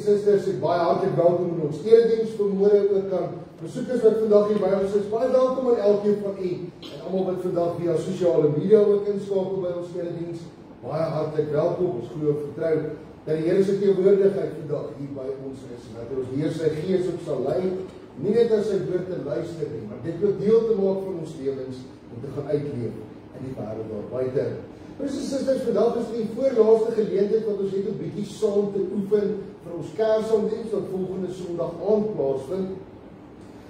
susters, ek baie hartlik welkom in ons erediens vanmôre ook aan besoekers wat vandag hier by ons is. Baie welkom aan elkeen van u en almal wat vandag via sosiale media ook inskakel by ons erediens. Baie hartlik welkom. Ons glo en vertrou dat die Here se teenwoordigheid vandag hier by ons is en dat hy ons Heer sy gees op sal lei, nie net aan sy woord te luister nie, maar dit ook deel te maak van ons lewens om te gaan uitleef in die wêreld daar buite. Broers en susters, vandag is die voorlaaste geleentheid wat ons het 'n bietjie saam te oefen vir ons Kersdiens wat volgende Sondag aand plaasvind.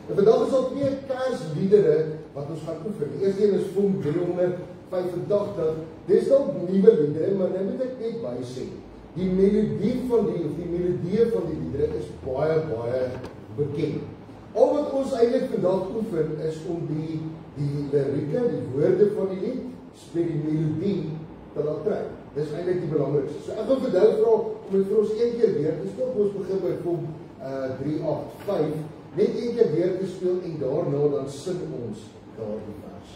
En vandag is al 2 Kersliedere wat ons gaan oefen. Die eerste een is Psalm 385. Dis dalk nuwe liedere, maar nou moet ek net bysê, die melodie van die liedere is baie bekend. Al wat ons eintlik vandag oefen is om die lirieke, die woorde van die lied, met die melodie te laat trek. Dis eintlik die belangrikste. So ek gaan vir jou vra om dit vir ons een keer weer te speel. Ons begin by Psalm 385. Net een keer weer te speel en daarna dan sing ons daardie vers.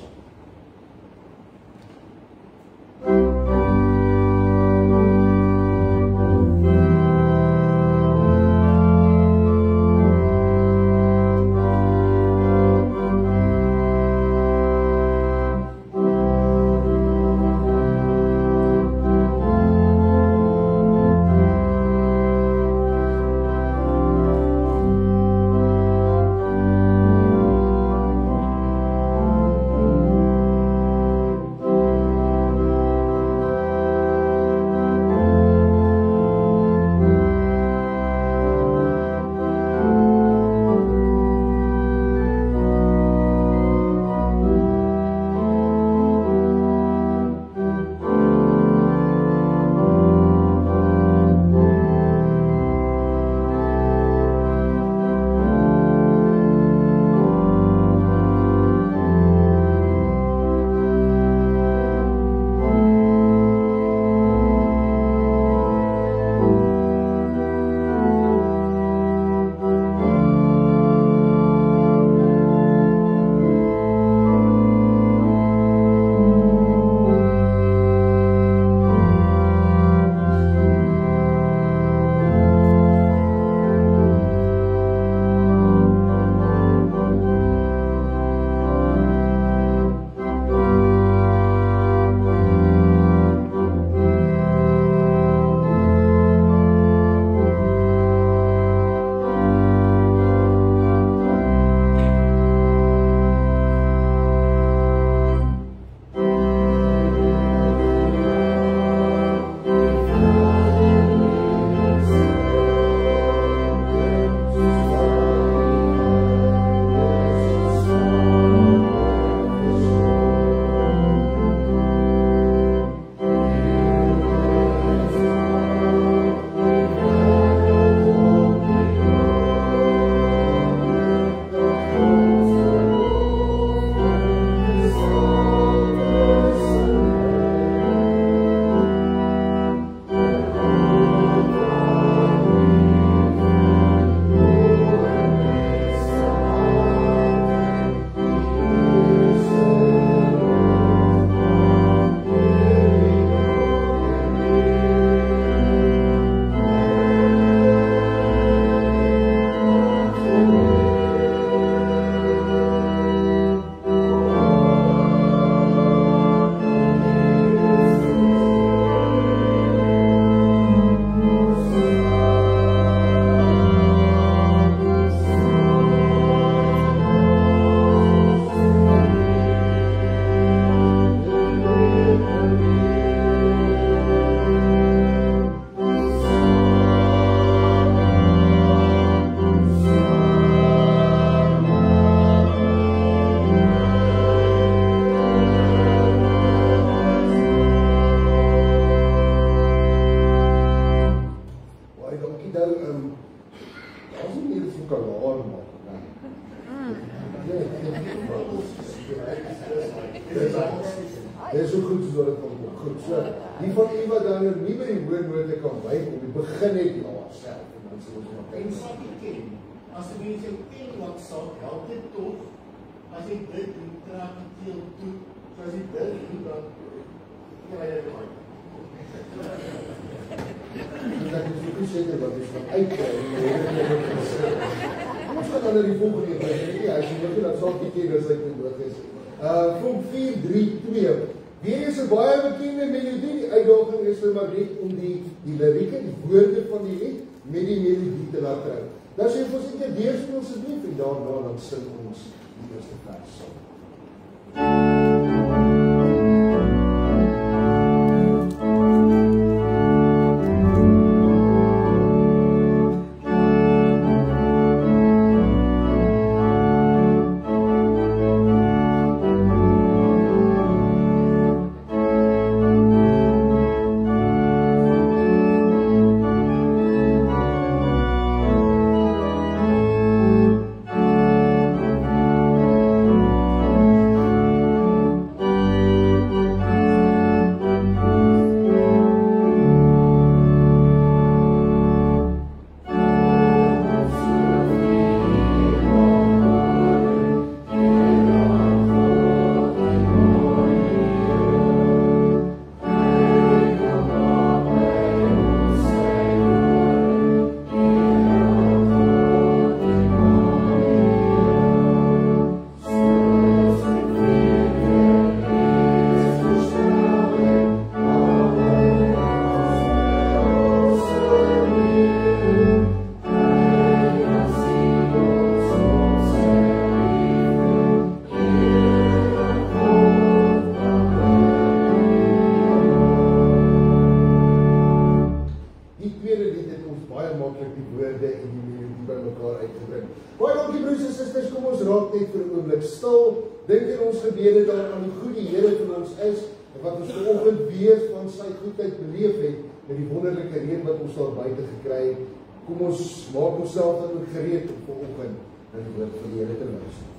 Dit is so goed soos wat dit kom. Goed. So, die van u wat dan nie by die woordnote kan bykom, die begin net self en dan sê ons nog en saak ken. As die mense ken wat saak, help dit tog. As jy dit doen, trek die keel toe. So as jy dit doen, dan kry jy dit uit. Dat is seker wat is van uitkry. Ons gaan dan na die volgende keer. Ja, as jy wil dat sal die keer as ek nodig is. From 4-3-2. Weer is 'n baie bekende melodie. Die uitdaging is nou maar net om die lirieke, die woorde van die lied met die melodie te laat trou. Dan sê ons net 'n deurspeel asseblief en daarna dan sing ons die eerste vers saam. Dink in ons gebede daaraan hoe goed die Here vir ons is en wat ons vanoggend weer van sy goedheid beleef het met die wonderlike reën wat ons daar buite gekry het. Kom ons maak onsself dan ook gereed om vanoggend na die woord van die Here te luister.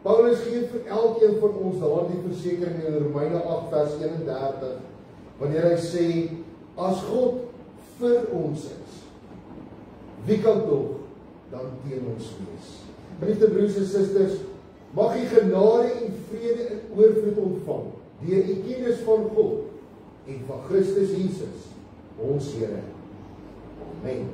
Paulus gee vir elkeen van ons daardie versekering in Romeine 8 vers 31, wanneer hy sê, as God vir ons is, wie kan tog dan teen ons wees? Geliefde broers en susters, mag u genade en vrede in oorvloed ontvang, deur die kennis van God en van Christus Jesus, ons Here. Amen.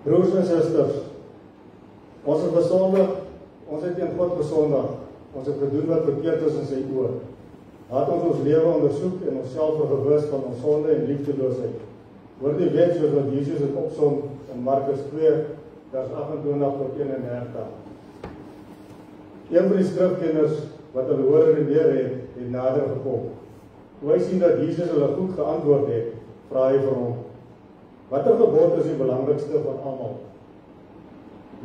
Broers en susters, ons het besondig, ons het teen God besondig, ons het gedoen wat verkeerd is in sy oë. Laat ons ons lewe ondersoek en onsself vergewis van ons sonde en liefdeloosheid. Word die wet soos wat Jesus het opsom in Markus 2, vers 28 tot 31. Een van die skrifkenners wat hulle hoor redeneer het nader gekom. Toe hy sien dat Jesus hulle goed geantwoord het, vra hy vir hom, watter gebod is die belangrikste van almal?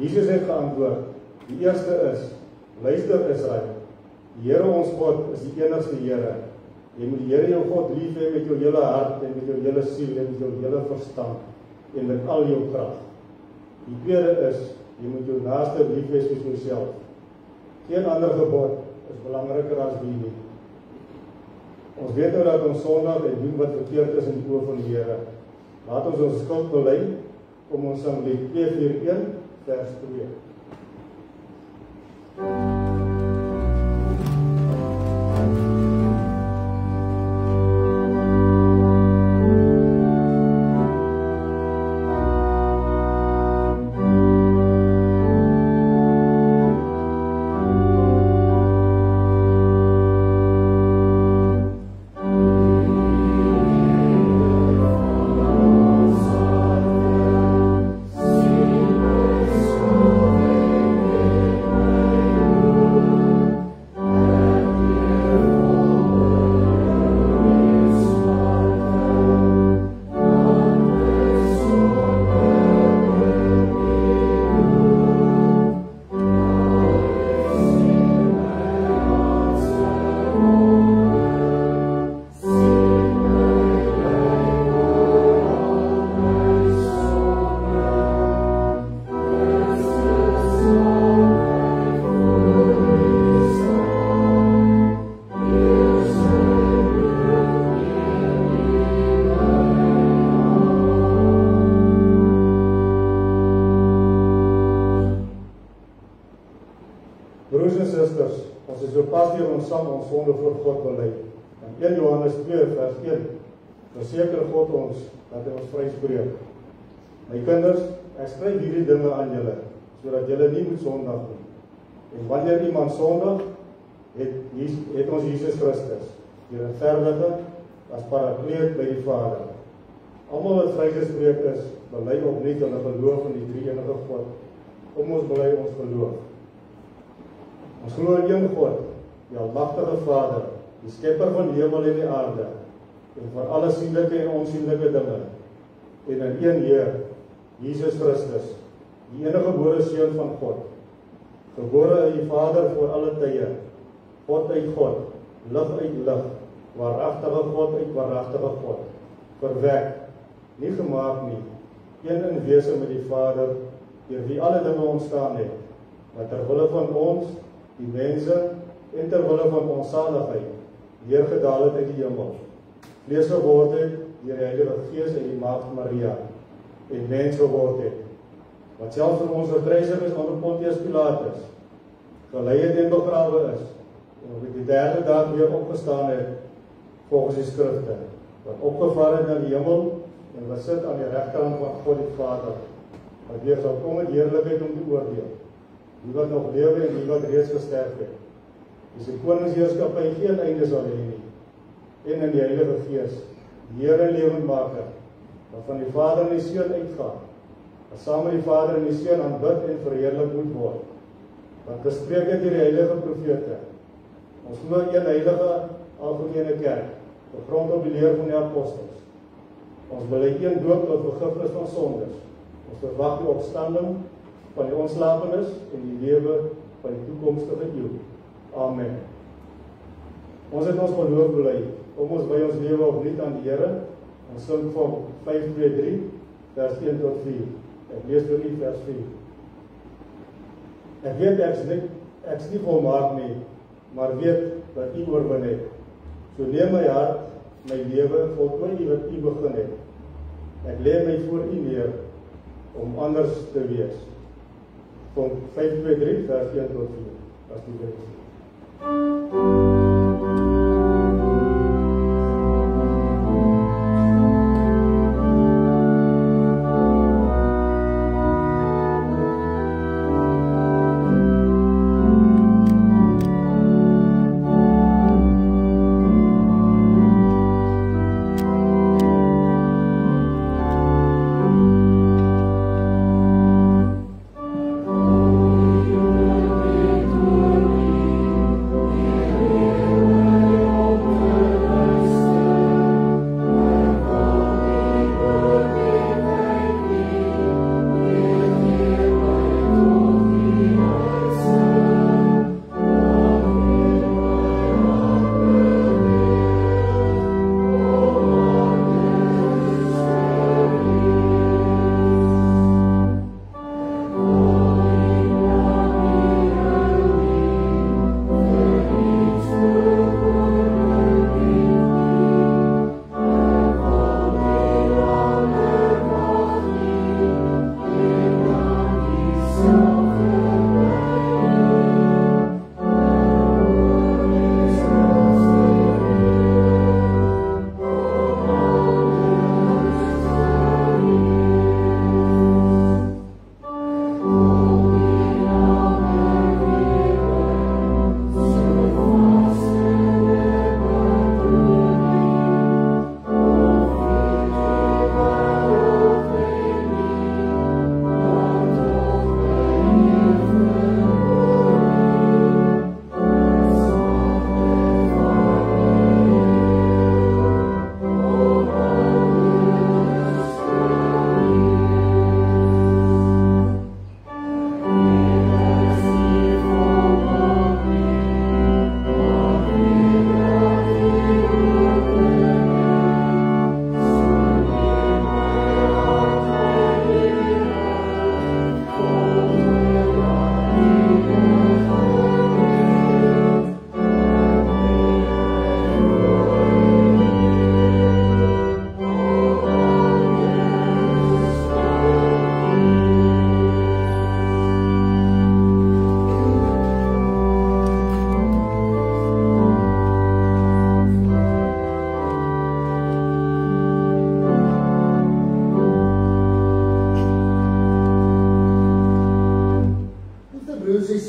Jesus het geantwoord, die eerste is, luister Israel, die Here ons God is die enigste Here. Jy moet die Here jou God lief hê met jou hele hart en met jou hele siel en met jou hele verstand en met al jou krag. Die tweede is, jy moet jou naaste lief hê soos jouself. Geen ander gebod is belangriker as die nie. Ons weet nou dat ons sondig en doen wat verkeerd is in die oë van die Here. Laat ons ons skuld bely, kom ons sing lied 241 vers 2. Broers en susters, ons is so pas deur ons saam ons sonde voor God bely. In 1 Johannes 2 vers 1 verseker God ons dat hy ons vryspreek. My kinders, ek skryf hierdie dinge aan julle, sodat julle nie moet sondig nie. En wanneer iemand sondig, het ons Jesus Christus, die regverdige, as parakleet by die Vader. Almal wat vrygespreek is, bely opnuut hulle geloof in die drie-enige God. Kom ons bely ons geloof. Ons glo in een God, die almagtige Vader, die skepper van die hemel en die aarde, en van alle sienlike en onsienlike dinge, en in een Heer, Jesus Christus, die enige gebore Seun van God, gebore uit die Vader voor alle tye, God uit God, lig uit lig, waaragtige God uit waaragtige God, verwek, nie gemaak nie, een in wese met die Vader, deur wie alle dinge ontstaan het, wat terwille van ons, die mense, en terwille van ons saligheid, neergedaal het uit die hemel, vlees geword het, deur die Heilige Gees uit die Maagd Maria, en mens geword het, wat selfs vir ons gekruisig is onder Pontius Pilatus, gelei het en begrawe is, en op die derde dag weer opgestaan het, volgens die skrifte, wat opgevaar het na die hemel, en wat sit aan die regterhand van God die Vader, wat weer sal kom in heerlikheid om te oordeel, die wat nog lewe en die wat reeds gesterf het, die sy koningsheerskappy geen einde sal hê nie, en in die Heilige Gees, die Here en lewendmaker, wat van die Vader en die Seun uitgaan, wat saam met die Vader en die Seun aanbid en verheerlik moet word, wat gespreek het deur die heilige profete. Ons glo een heilige algemene kerk, gegrond op die leer van die apostels. Ons bely een doop tot vergifnis van sondes. Ons verwag die opstanding van die ontslapenis en die lewe van die toekomstige eeuw. Amen. Ons het ons geloof bely, om ons by ons lewe opnuut aan die Here. Ons sing van 5:2-3, vers 1 tot 4. Ek lees vir u vers 4. Ek weet ek is nie volmaak nie, maar weet dat u oorwin het. So neem my hart, my lewe, voltooi u wat u begin het. Ek lê my voor u neer, om anders te wees. Van 5:2-3, vers 1 tot 4. As die wet.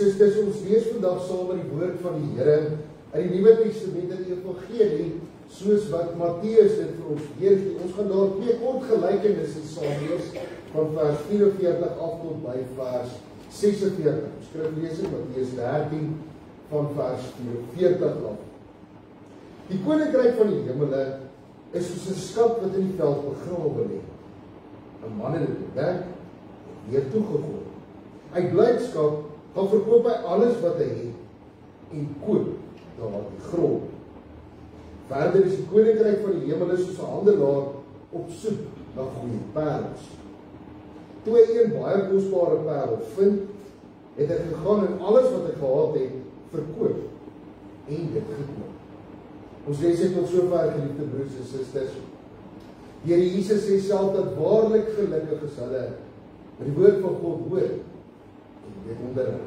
Susters, ons lees vandag saam met die woord van die Here uit die Nuwe Testament in die Evangelie, soos wat Matteus dit vir ons weergee. Ons gaan daar twee kort gelykenisse saam lees van vers 44 af tot by vers 46. Skriflesing Matteus 13 van vers 44 af. Die koninkryk van die hemele is soos 'n skat wat in die veld begrawe lê. 'n Man het dit ontdek en weer toegegooi. Uit blydskap gaan verkoop hy alles wat hy het en koop daar die grond. Verder is die koninkryk van die hemele soos 'n handelaar op soek na goeie parels. Toe hy een baie kosbare parel vind, het hy gegaan en alles wat hy gehad het, verkoop en dit gekoop. Ons lees dit tot sover, geliefde broers en susters. Die Here Jesus sê self dat waarlik gelukkig is hulle wat die woord van God hoor en dit onderhou.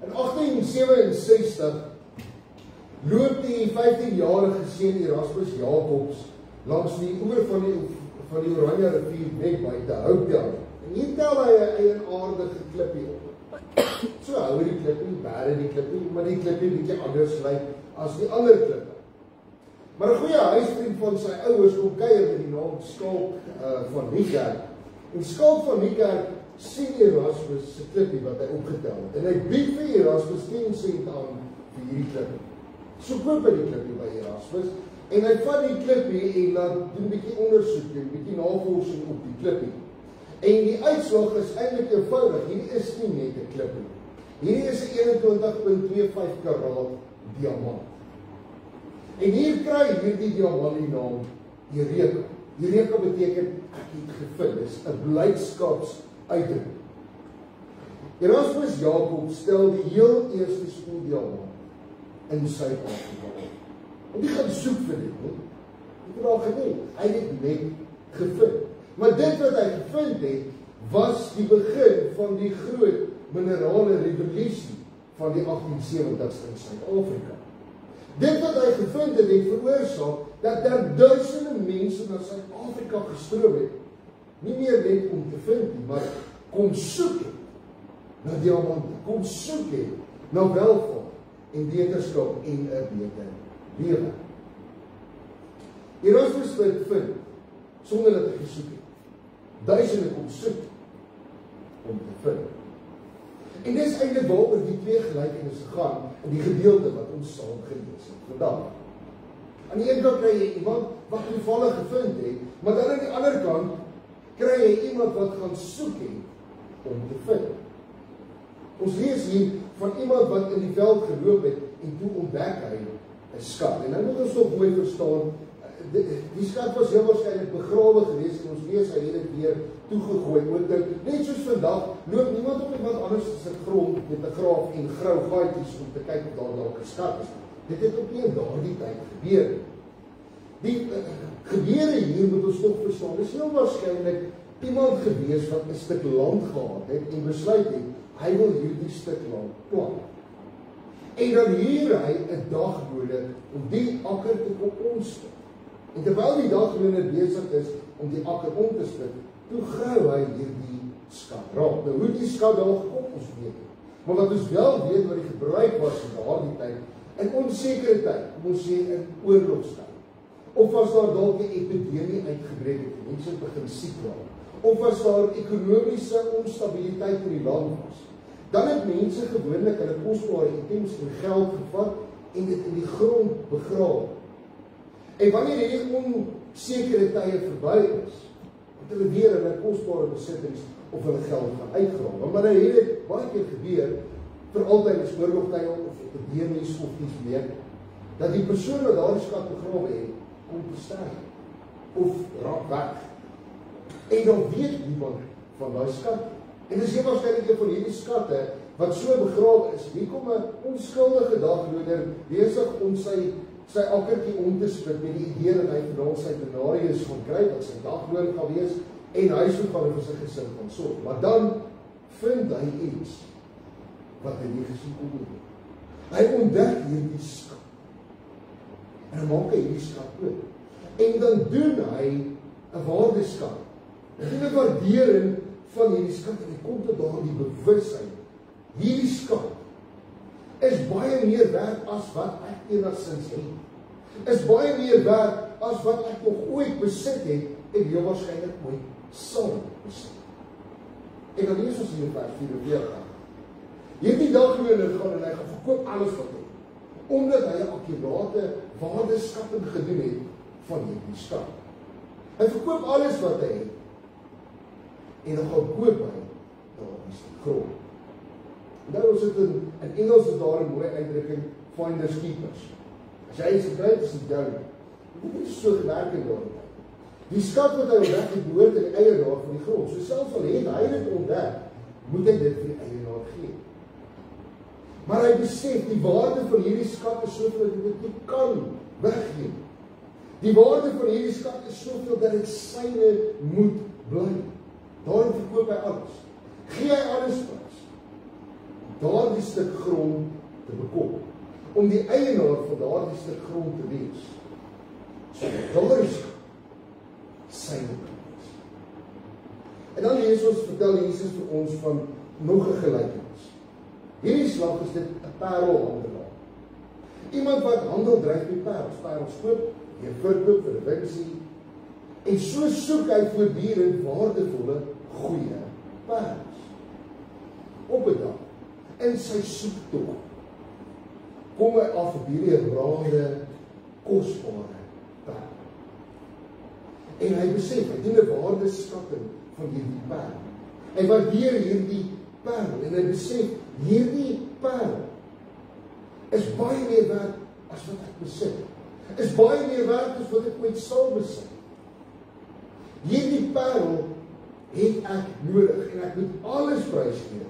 In 1867 loop die 15-jarige seun Erasmus Jacobs langs die oewer van die Oranje rivier net buite Houtdal. En hier tel hy 'n eienaardige klippie op. So hou die klippie, bære die klippie, maar die klippie bietjie anders lyk as die ander klippe. Maar 'n goeie huisvriend van sy ouers kom kuier met die naam Skalk van Niekerk. En Skalk van Niekerk sien Erasmus se klippie wat hy opgetel het. En hy bied vir Erasmus 10 sent aan vir hierdie klippie. So koop hy die klippie by Erasmus en hy vat die klippie en laat doen 'n bietjie ondersoek en 'n bietjie navorsing op die klippie. En die uitslag is eintlik eenvoudig. Hierdie is nie net 'n klippie. Hierdie is 'n 21.25 karaat diamant. En hier kry hierdie diamant die naam Eureka. Eureka beteken ek het gevind. Dis 'n blydskapsuitdrukking. Erasmus Jacobs stel die heel eerste spoeldiamant in Suid-Afrika op. En die gaan soek vir dit, nie? Die vraag het nie. Hy het dit net gevind. Maar dit wat hy gevind het, was die begin van die groot minerale revolusie van die 1870s in Suid-Afrika. Dit wat hy gevind het, het veroorsaak dat daar duisende mense na Suid-Afrika gestroom het. Nie meer net om te vind nie, maar kom soek het na diamante, kom soek het na welvaart en wetenskap en 'n beter lewe. Erasmus vind sonder dat hy gesoek het. Duisende kom soek om te vind. En dis eintlik waaroor die twee gelykenisse gaan in die gedeelte wat ons saam gelees het vandag. Aan die een kant kry jy iemand wat toevallig gevind het, maar dan aan die ander kant kry jy iemand wat gaan soek het om te vind. Ons lees hier van iemand wat in die veld geloop het en toe ontdek hy 'n skat. En nou moet ons nog mooi verstaan, die skat was heel waarskynlik begrawe geweest en ons lees hy het dit weer toegegooi. Net soos vandag loop niemand op iemand anders se grond met 'n graaf en grou gaatjies om te kyk of daar dalk 'n skat is. Dit het op nie in daardie tyd gebeur. Die gebeure hier moet ons toch verstaan, is heel waarskynlik iemand gewees wat 'n stuk land gehad het en besluit het, hy wil hierdie stuk land plant. En dan huur hy 'n daglone om die akker te kom omspit. En terwyl die daglone besig is om die akker om te spit, toe grou hy hierdie skat raak. Nou hoe die skat daar gekom, ons weet nie. Maar wat ons wel weet wat die gebruik was in daardie tyd, in onsekere tyd, kom ons sê in oorlogstyd, of was daar dalk 'n epidemie uitgebreek het, mense begin siek raak, of was daar ekonomiese onstabiliteit in die land was, dan het mense gewoonlik hulle kosbare items en geld gevat en dit in die grond begrawe. En wanneer hierdie onsekere tye verby is, het hulle weer hulle kosbare besittings of hulle geld gaan uitgrawe. Maar nou het dit baie keer gebeur, vir altyd is oorlogtye of epidemies of iets meer, dat die persoon wat daardie skat begrawe het, kom te sterf of raak weg. En dan weet niemand van daai skat. En dis heel waarskynlik een van hierdie skatte wat so begrawe is. Hier kom 'n onskuldige dagloner besig om sy akkertjie om te spit met die idee dat hy vanaand sy denarius gaan kry, wat sy dagloon gaan wees, en hy sou van vir sy gesin gaan sorg. Maar dan vind hy iets wat hy nie gesien kon doen. Hy ontdek hierdie skat. En dan maak hy hierdie skat oop. En dan doen hy 'n waardeskat. Hy doen 'n waardering van hierdie skat en hy kom tot daardie bewustheid. Hierdie skat is baie meer werd as wat ek enigsins het. Is baie meer werd as wat ek nog ooit besit het en heel waarskynlik ooit sal besit. En dan lees ons hier in vers 44. Hierdie dagloner gaan en hy gaan verkoop alles wat hy het, omdat hy 'n akkurate waardeskatting gedoen het van hierdie skat. Hy verkoop alles wat hy het en dan gaan koop hy daardie stuk grond. Nou ons het in Engels is daar 'n mooi uitdrukking, finders keepers. As jy iets gekry het, is dit jou. Dit is so gewerk in daardie tyd. Die skat wat hy ontdek het, behoort aan die eienaar van die grond. So selfs al het hy dit ontdek, moet hy dit vir die eienaar gee. Maar hy besef, die waarde van hierdie skat is soveel dat hy dit nie kan weggee. Die waarde van hierdie skat is soveel dat dit syne moet bly. Daarom verkoop hy alles. Gee hy alles prys. Daardie stuk grond te bekom. Om die eienaar van daardie stuk grond te wees. So daardie skat syne kan wees. En dan lees ons, vertel Jesus vir ons van nog 'n gelykenis. Hierdie slag is dit 'n parelhandelaar. Iemand wat handel dryf met parels. Parels koop, jy verkoop vir 'n winsie. En so soek hy voortdurend waardevolle, goeie parels. Op 'n dag, in sy soektog, kom hy af op hierdie rare, kosbare parel. En hy besef, hy doen 'n waardeskatting van hierdie parel. Hy waardeer hierdie parel en hy besef, hierdie parel is baie meer werd as wat ek besit. Is baie meer werd as wat ek ooit sal besit. Hierdie parel het ek nodig en ek moet alles prys gee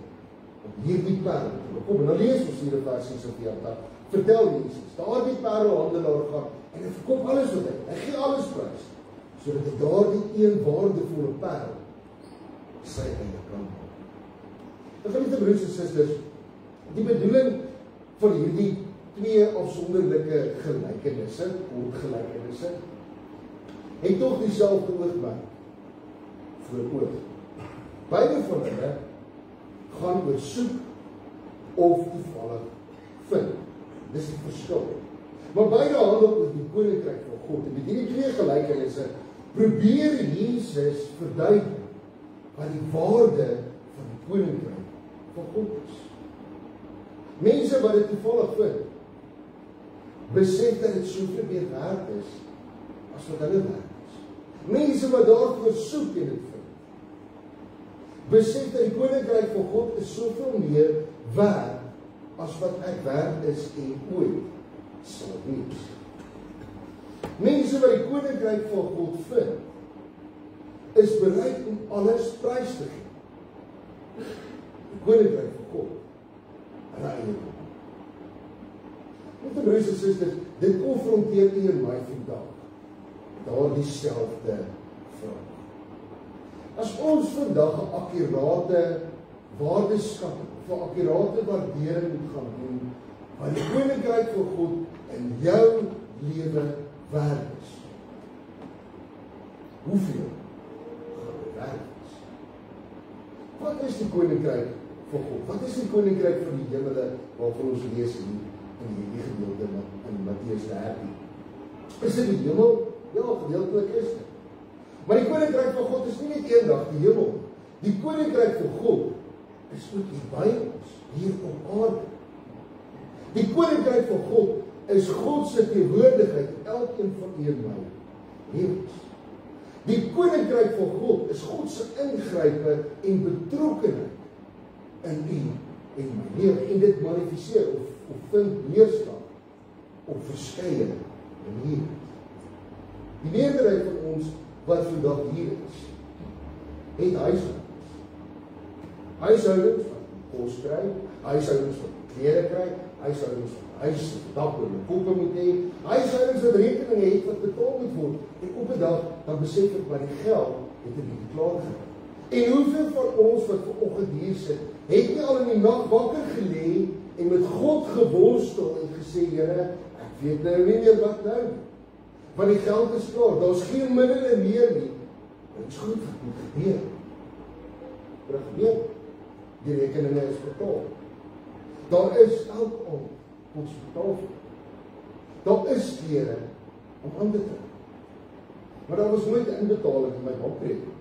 om hierdie parel te bekom. En dan lees ons hier in vers 46, vertel Jesus, daardie parelhandelaar gaan en hy verkoop alles wat hy gee alles prys, sodat hy daardie een waardevolle parel sy eie kan maak. Nou geliefde broers en susters, die bedoeling van hierdie twee afsonderlike gelykenisse, kort gelykenisse, het tog dieselfde oogmerk voor oog. Beide van hulle gaan oor soek of toevallig vind. Dis die verskil. Maar beide handel oor die koninkryk van God. En met hierdie twee gelykenisse probeer Jesus verduidelik wat die waarde van die koninkryk van God is. Mense wat dit toevallig vind, besef dat dit soveel meer werd is as wat hulle werd is. Mense wat daarvoor soek en dit vind, besef dat die koninkryk van God is soveel meer werd as wat ek werd is en ooit sal wees. Mense wat die koninkryk van God vind, is bereid om alles prys te gee. Die koninkryk van God, hulle eie kom. Met die broers en susters, dit konfronteer nie in my vandag daardie selfde vraag. As ons vandag 'n akkurate waardeskatting, of 'n akkurate waardering moet gaan doen, van die koninkryk van God in jou lewe werd is. Hoeveel gaan dit werd is? Wat is die koninkryk van God? Wat is die koninkryk van die hemele waarvan ons lees in hierdie gedeelte in Matteus 13? Is dit die hemel? Ja, gedeeltelik is dit. Maar die koninkryk van God is nie net eendag die hemel. Die koninkryk van God is ook hier by ons, hier op aarde. Die koninkryk van God is God se teenwoordigheid in elkeen van u en my lewens. Die koninkryk van God is God se ingrype en betrokkenheid in u en my lewe. En dit manifesteer of vind neerslag op verskeie maniere. Die meerderheid van ons wat vandag hier is, het huishoudings. Huishoudings wat kos kry, huishoudings wat klere kry, huishoudings wat huis, dak oor die koppe moet hê, huishoudings wat rekeninge het wat betaal moet word, en op 'n dag dan besef ek maar die geld het 'n bietjie klaar geraak. En hoeveel van ons wat vanoggend hier sit, het nie al in die nag wakker gelê en met God geworstel en gesê, Here, ek weet nou nie meer wat nou nie. Want die geld is klaar, daar is geen middele meer nie. Dit is goed wat moet gebeur. Wat gebeur? Die rekeninge is betaal. Daar is elk aand ons betaal. Daar is klere om aan te trek. Maar daar was nooit 'n inbetaling in my bankrekening.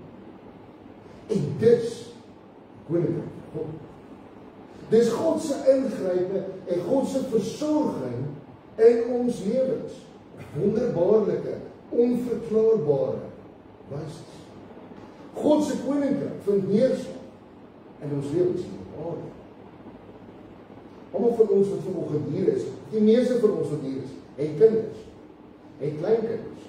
En dis koninkryk van God. Dis God se ingrype en God se versorging in ons lewens. Wonderbaarlike, onverklaarbare wyse. God se koninkryk vind neerslag in ons lewens hier op aarde. Almal van ons wat vanoggend hier is, die meeste van ons wat hier is, het kinders, het kleinkinders.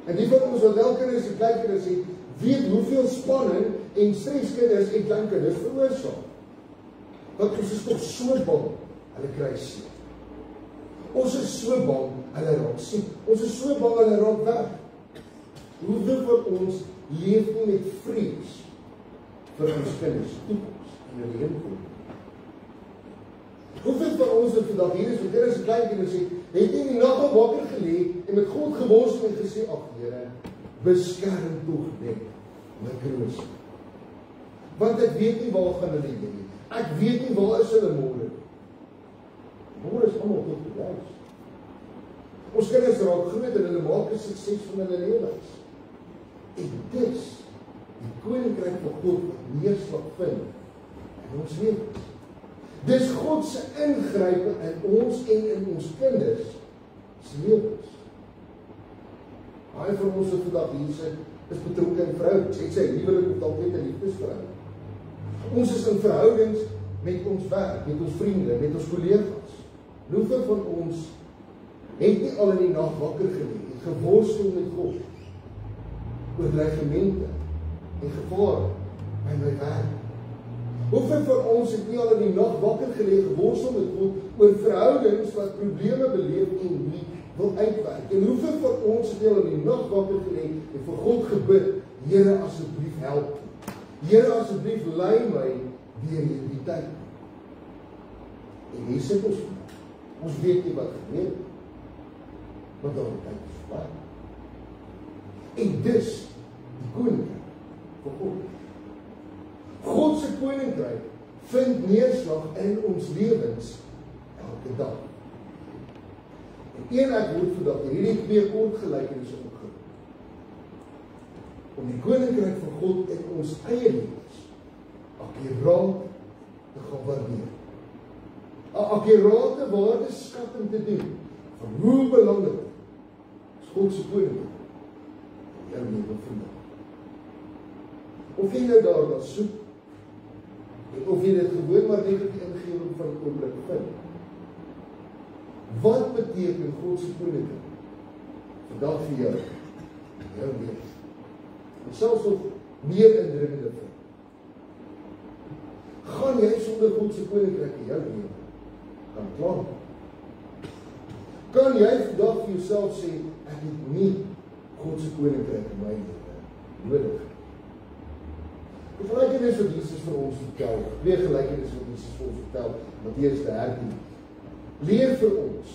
En die van ons wat wel kinders en kleinkinders het, weet hoeveel spanning en stres kinders en kleinkinders veroorsaak. Want ons is toch so bang, hulle kry seer. Ons is so bang, hulle raak siek. Ons is so bang, hulle raak weg. Hoeveel van ons leef nie met vrees vir ons kinders toekoms en hulle inkomen? Hoeveel van ons wat vandag hier is, wat kinders en kleinkinders het nie die nag op wakker gelê en met God geworstel en gesê, ag Here, beskerm tog net my kinders. Want ek weet nie waar gaan hulle heen. Ek weet nie waar is hulle môre. Môre is almal tot bedryf. Ons kinders raak groot en hulle maak 'n sukses van hulle lewens. En dis die koninkryk van God wat neerslag vind in ons lewens. Dis God se ingrype in ons en in ons kinders se lewens. Baie van ons wat vandag hier sit, is betrokke in verhoudings. Het sy huwelik of dalk net 'n liefdesverhouding. Ons is in verhoudings met ons werk, met ons vriende, met ons kollegas. Hoeveel van ons het nie al in die nag wakker gelê en geworstel met God oor dreigemente en gevare by my werk? Hoeveel van ons het nie al in die nag wakker gelê en geworstel met God oor verhoudings wat probleme beleef en nie wil uitwerk? En hoeveel van ons het nie al in die nag wakker gelê en vir God gebid, Here asseblief help. Here asseblief lei my deur hierdie tyd. En hier sit ons. Ons weet nie wat gebeur, maar daar is tyd verby. En dis die koninkryk van God. God se koninkryk vind neerslag in ons lewens elke dag. En ek word vandag hierdie twee kort gelykenisse opgenoem. Om die koninkryk van God in ons eie lewens akkuraat te gaan waardeer. 'n Akkurate waardeskatting te doen van hoe belangrik is God se koninkryk in jou lewe vandag. Of jy nou daarna soek, of jy dit gewoon maar net op die ingewing van die oomblik vind. Wat beteken God se koninkryk vandag vir jou in jou lewe? En selfs nog meer indringende vind. Gaan jy sonder God se koninkryk in jou lewe kan klaar? Kan jy vandag vir jouself sê, ek het nie God se koninkryk in my lewe nodig. Die gelykenis wat Jesus vir ons vertel, twee gelykenisse wat Jesus vir ons vertel, Matteus 13, leer vir ons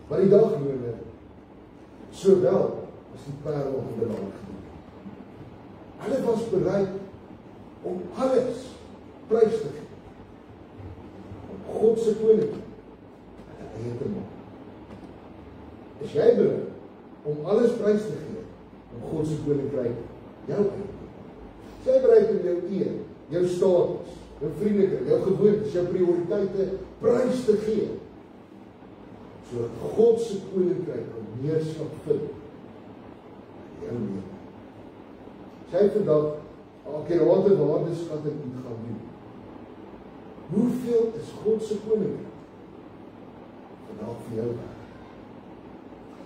wat die dagloner sowel as die parelhandelaar gedoen. Hulle was bereid om alles prys te gee, om God se koninkryk eie te maak. Is jy bereid om alles prys te gee, om God se koninkryk jou eie te maak? Is jy bereid om jou eer, jou status, jou vriendelikheid, jou gewoontes, jou prioriteite prys te gee, sodat God se koninkryk kan neerslag vind in jou lewe? As jy vandag 'n akkurate waardeskatting moet gaan doen, hoeveel is God se koninkryk vandag vir jou werd?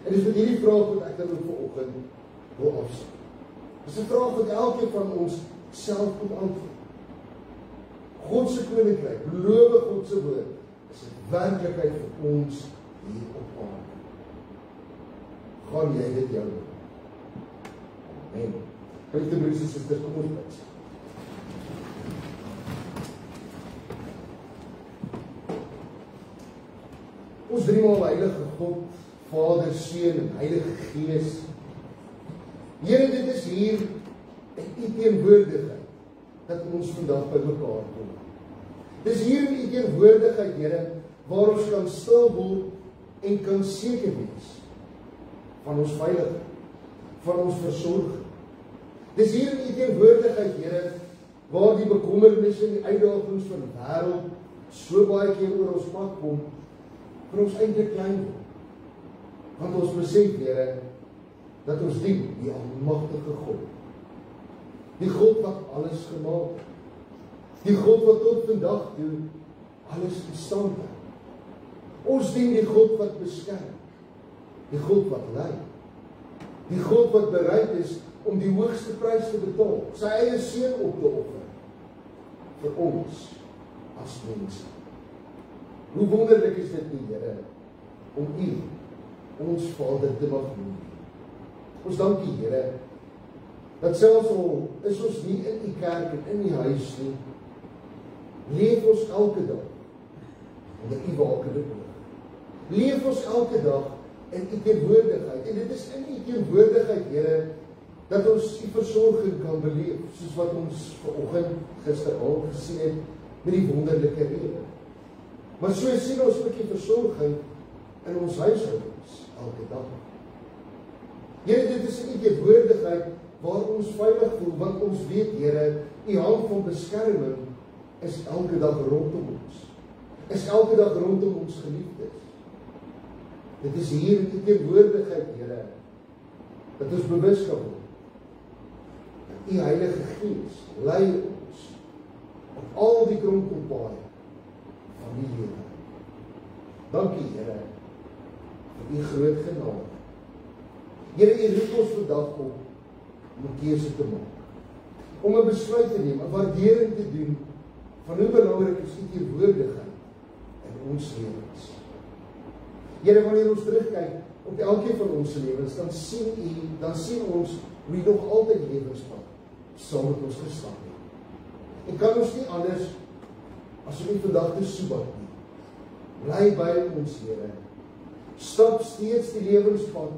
En dis met hierdie vraag wat ek dan ook vanoggend wil afsluit. Dis 'n vraag wat elkeen van ons self moet antwoord. God se koninkryk, beloof God se woord, is 'n werklikheid vir ons hier op aarde. Gaan jy dit jou doen? Amen. Geliefde broers en susters, kom ons bid. Ons driemaal heilige God, Vader, Seun en Heilige Gees. Here, dit is hier in U teenwoordigheid dat ons vandag by mekaar kom. Dis hier in U teenwoordigheid, Here, waar ons kan stil word en kan seker wees van ons veiligheid, van ons versorging. Dis hier in U teenwoordigheid, Here, waar die bekommernisse en die uitdagings van die wêreld so baie keer oor ons pad kom, vir ons eintlik klein word. Want ons besef, Here, dat ons dien die almagtige God. Die God wat alles gemaak het. Die God wat tot vandag toe alles bestand hou. Ons dien die God wat beskerm. Die God wat lei. Die God wat bereid is om die hoogste prys te betaal, sy eie seun op te offer vir ons as mense. Hoe wonderlik is dit nie, Here, om U ons Vader te mag noem. Ons dank U, Here, dat selfs al is ons nie in U kerk en in U huis nie, leef ons elke dag onder U wakende oog. Leef ons elke dag in U teenwoordigheid. En dit is in U teenwoordigheid, Here, dat ons U versorging kan beleef, soos wat ons vanoggend gisteraand gesien het met die wonderlike reën. Maar so sien ons ook die versorging in ons huishoudings elke dag. Here, dit is in U teenwoordigheid waar ons veilig voel, want ons weet, Here, U hand van beskerming is elke dag rondom ons. Is elke dag rondom ons geliefdes. Dit is hier in U teenwoordigheid, Here, dat ons bewus kan word. Dat U Heilige Gees lei ons op al die kronkelpaaie van die lewe. Dankie, Here, vir U groot genade. Here, U roep ons vandag op om 'n keuse te maak. Om 'n besluit te neem, 'n waardering te doen van hoe belangrik is U teenwoordigheid in ons lewens. Here, wanneer ons terugkyk op elkeen van ons lewens, dan sien ons hoe U nog altyd lewenspad saam met ons gestap het. En kan ons nie anders as om U vandag te soebat nie. Bly by ons, Here. Stap steeds die lewenspad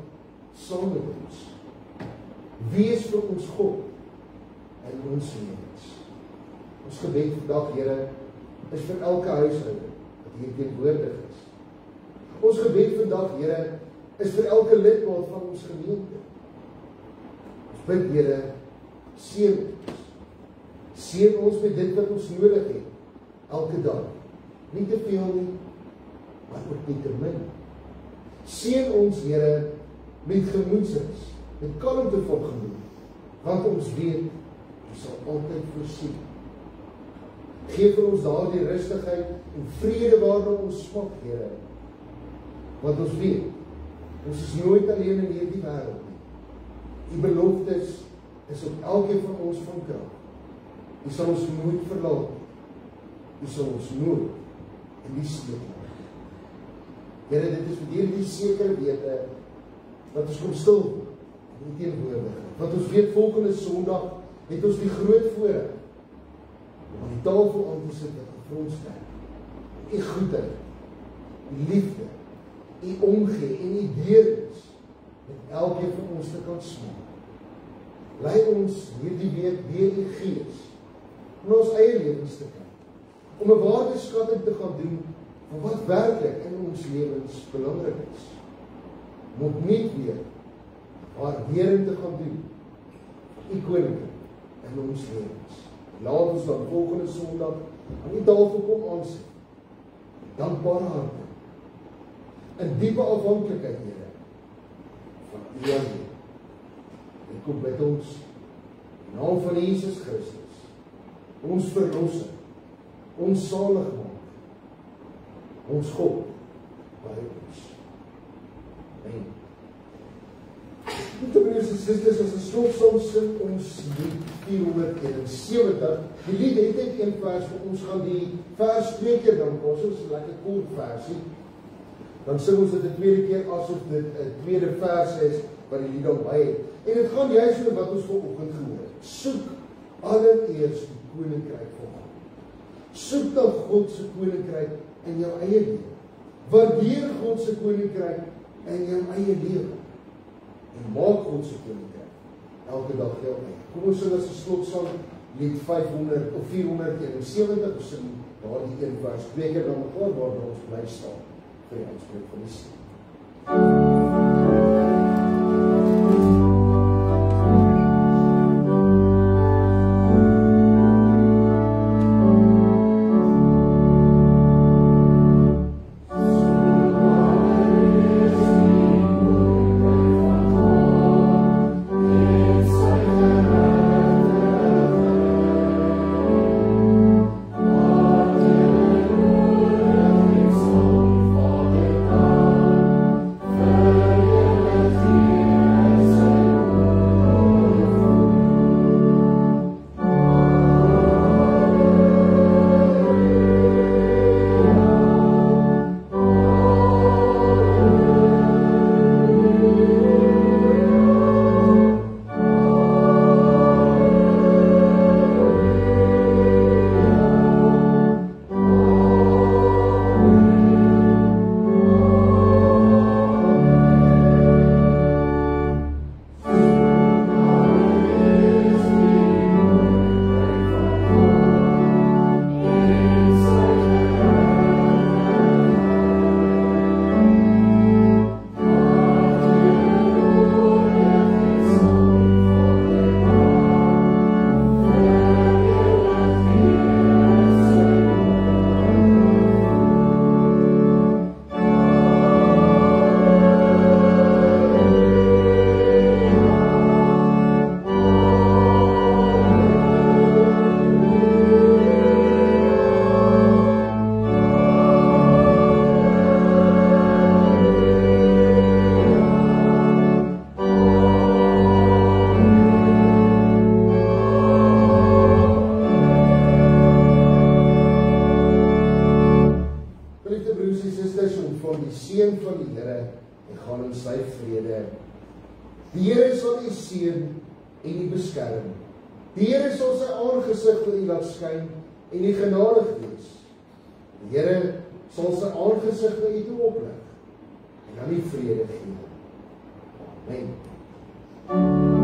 saam met ons. Wees vir ons God in ons lewens. Ons gebed vandag, Here, is vir elke huishouding wat hier teenwoordig is. Ons gebed vandag, Here, is vir elke lidmaat van ons gemeente. Ons bid, Here, seën ons. Seën ons met dit wat ons nodig het, elke dag. Nie te veel nie, maar ook nie te min. Seën ons, Here, met gemoedsrus, met kalmte van gemoed, want ons weet, U sal altyd voorsien. Geef vir ons daardie rustigheid en vrede waarna ons smag, Here, want ons weet, ons is nooit alleen in hierdie wêreld nie. U beloftes is op elkeen van ons van krag. U sal ons nooit verlaat nie. U sal ons nooit in die steek laat. Here, dit is vir hierdie sekere wete dat ons kom stil en die teenwoordigheid. Want ons weet volgende Sondag het ons die groot voorreg om aan die tafel aan te sit wat vir ons sterk. Die goedheid, die liefde, die omgee en die deernis met elkeen van ons te kan smaak. Lei ons hierdie week deur die Gees in ons eie lewens te kyk, om 'n waardeskatting te gaan doen van wat werklik in ons lewens belangrik is. Om opnuut weer waardering te gaan doen vir U koninkryk in ons lewens. Laat ons dan volgende Sondag aan die tafel kom aansit. Dankbare harte. In diepe afhanklikheid, Here, van U alleen. En kom bid ons in naam van Jesus Christus, ons verlosser, ons saligmaker, ons God, by ons. Amen. Broers en susters, as 'n slotsom sing ons lied 470. Die lied het net een vers, vir ons gaan die vers 2 keer dan kos, so 'n lekker kort versie. Dan sing ons dit 'n tweede keer asof dit 'n tweede vers is wat die lied dan by het. En dit gaan juist oor wat ons vanoggend gehoor het. Soek allereers die koninkryk van God. Soek dan God se koninkryk in jou eie lewe. Waardeer God se koninkryk in jou eie lewe. En maak God se koninkryk elke dag jou eie. Kom ons sing as 'n slotsang lied 500 of 471, ons sing daardie een vers 2 keer dan mekaar waar ons bly staan vir die uitspreek van die stem. Die Here sal u seën en u beskerm. Die Here sal sy aangesig oor u laat skyn en u genadig wees. Die Here sal sy aangesig na u toe oplig en dan u vrede gee. Amen.